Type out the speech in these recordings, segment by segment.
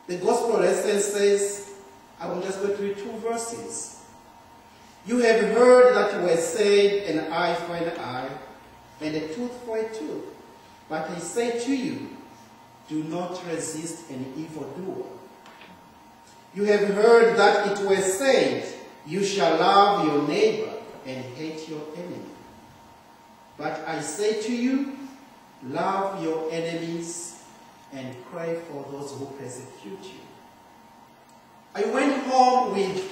The gospel lesson says, I will just go through 2 verses. You have heard that it was said, an eye for an eye, and a tooth for a tooth. But I say to you, do not resist an evildoer. You have heard that it was said, you shall love your neighbor and hate your enemy. But I say to you, love your enemies and pray for those who persecute you. I went home with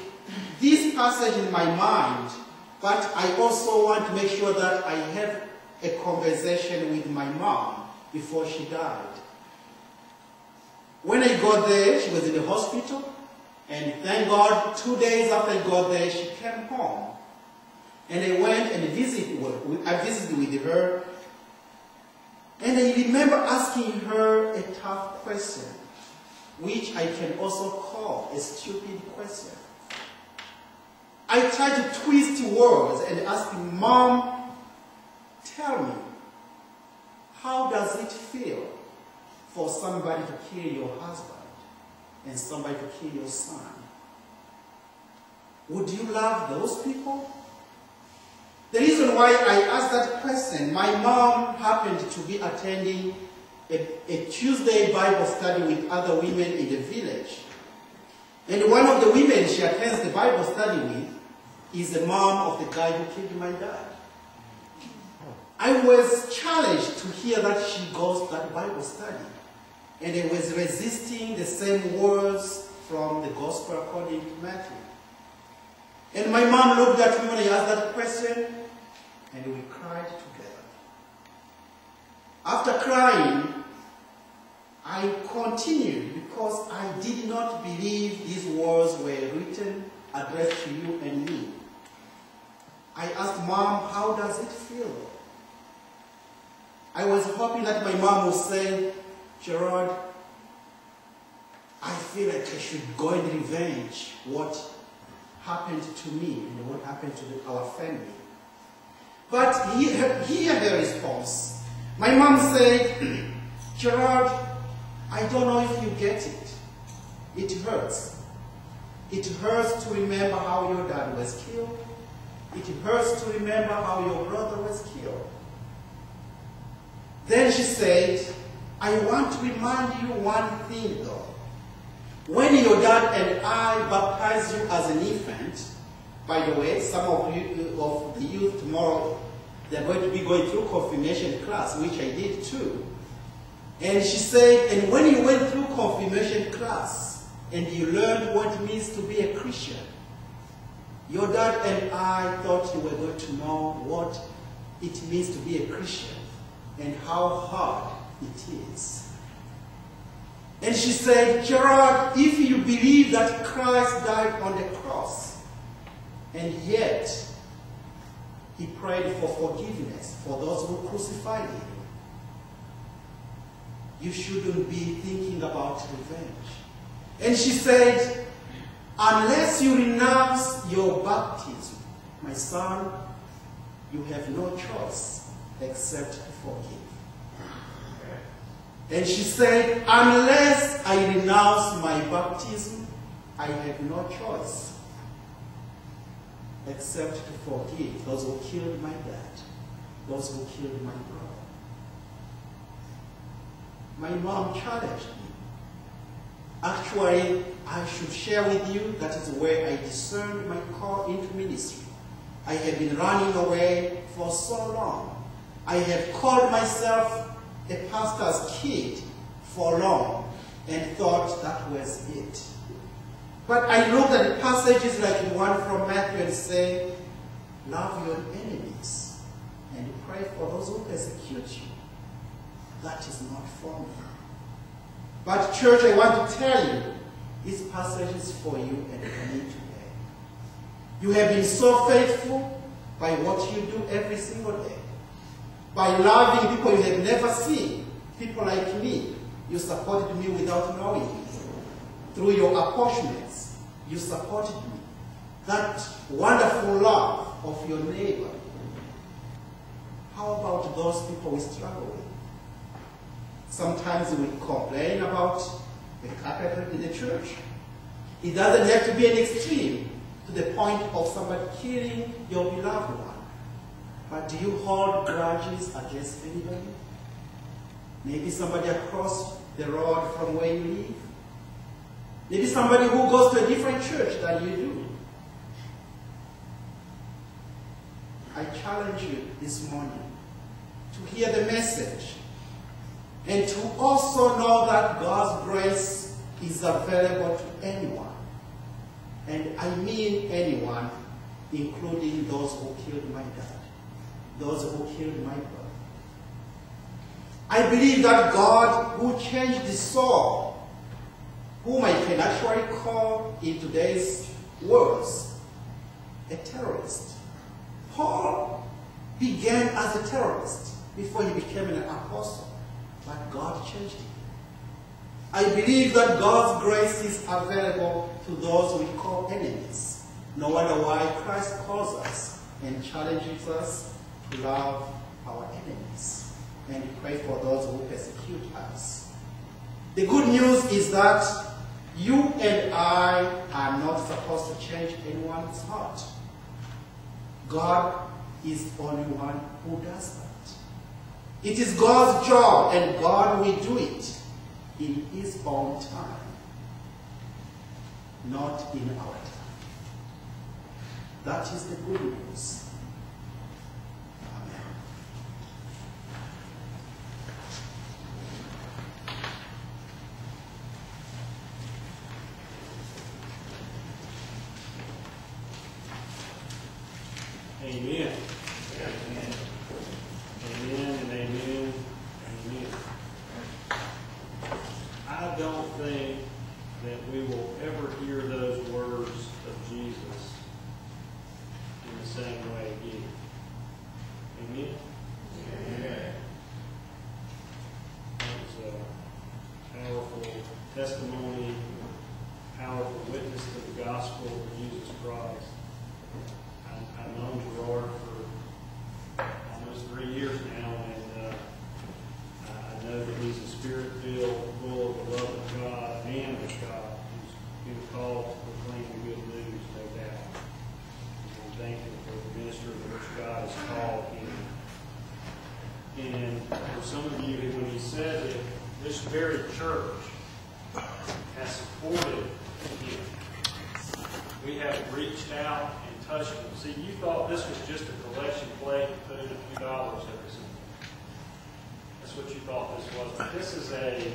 this passage in my mind, but I also want to make sure that I have a conversation with my mom before she died. When I got there, she was in the hospital, and thank God, 2 days after I got there, she came home. And I went and visited with her, and I remember asking her a tough question, which I can also call a stupid question. I tried to twist words and ask Mom, tell me, how does it feel for somebody to kill your husband and somebody to kill your son? Would you love those people? The reason why I asked that question, my mom happened to be attending a Tuesday Bible study with other women in the village. And one of the women she attends the Bible study with is the mom of the guy who killed my dad. I was challenged to hear that she goes to that Bible study. And I was resisting the same words from the gospel according to Matthew. And my mom looked at me when I asked that question, and we cried together. After crying, I continued because I did not believe these words were written, addressed to you and me. I asked Mom, how does it feel? I was hoping that my mom would say, Gerard, I feel like I should go and revenge what happened to me and what happened to our family. But hear her response. My mom said, Gerard, I don't know if you get it. It hurts. It hurts to remember how your dad was killed. It hurts to remember how your brother was killed. Then she said, I want to remind you one thing though. When your dad and I baptized you as an infant, by the way, some of the youth tomorrow, they're going to be going through confirmation class, which I did too. And she said, and when you went through confirmation class and you learned what it means to be a Christian, your dad and I thought you were going to know what it means to be a Christian and how hard it is. And she said, Gerard, if you believe that Christ died on the cross, and yet he prayed for forgiveness for those who crucified him, you shouldn't be thinking about revenge. And she said, unless you renounce your baptism, my son, you have no choice except to forgive. And she said, unless I renounce my baptism, I have no choice except to forgive those who killed my dad, those who killed my brother. My mom challenged me. Actually, I should share with you that is where I discerned my call into ministry. I had been running away for so long. I had called myself a pastor's kid for long and thought that was it. But I looked at the passages like the one from Matthew and say, love your enemies and pray for those who persecute you. That is not for me. But church, I want to tell you, this passage is for you and for me today. You have been so faithful by what you do every single day. By loving people you have never seen, people like me. You supported me without knowing it. Through your apportionments, you supported me. That wonderful love of your neighbor. How about those people we struggle with? Sometimes we complain about a carpenter in the church. It doesn't have to be an extreme to the point of somebody killing your beloved one. But do you hold grudges against anybody? Maybe somebody across the road from where you live. Maybe somebody who goes to a different church than you do. I challenge you this morning to hear the message and to also know that God's grace is available to anyone. And I mean anyone, including those who killed my dad, those who killed my brother. I believe that God who changed the soul, whom I can actually call in today's words a terrorist. Paul began as a terrorist before he became an apostle, but God changed him. I believe that God's grace is available to those we call enemies, no wonder why Christ calls us and challenges us to love our enemies and pray for those who persecute us. The good news is that you and I are not supposed to change anyone's heart. God is the only one who does that. It is God's job, and God will do it in His own time, not in our time. That is the good news. Amen. Amen. Amen and amen. Amen. I don't think that we will ever hear those words of Jesus in the same way again. Amen. Amen. That was a powerful testimony, powerful witness to the gospel of Jesus Christ. I've known Gerard for almost 3 years now, and I know that he's a spirit-filled, full of the love of God, man of God, who's been called to proclaim the good news, no doubt. I'm thankful for the ministry to which God has called him. And for some of you, when he said that this very church has supported him, we have reached out and touched him. See, you thought this was just a collection plate and put in a few dollars every Sunday. That's what you thought this was. But this is a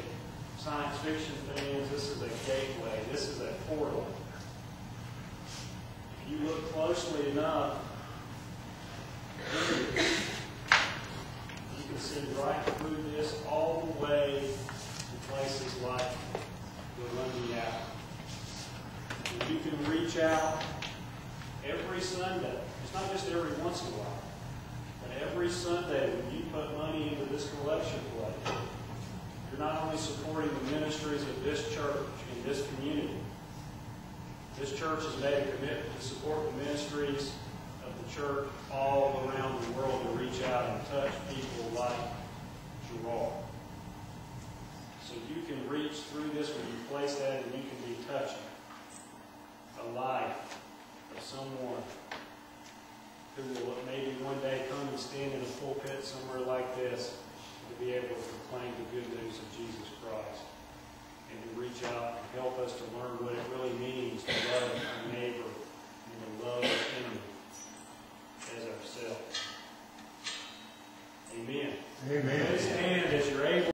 science fiction thing. This is a gateway. This is a portal. If you look closely enough, you can see right through this all the way to places like the Lundy Alley. You can reach out every Sunday. It's not just every once in a while, but every Sunday when you put money into this collection plate, you're not only supporting the ministries of this church and this community. This church has made a commitment to support the ministries of the church all around the world to reach out and touch people like Gerard. So you can reach through this when you place that, and you can be touching a life of someone who will maybe one day come and stand in a pulpit somewhere like this to be able to proclaim the good news of Jesus Christ and to reach out and help us to learn what it really means to love our neighbor and to love our enemy as ourselves. Amen. Amen. Please stand as you're able.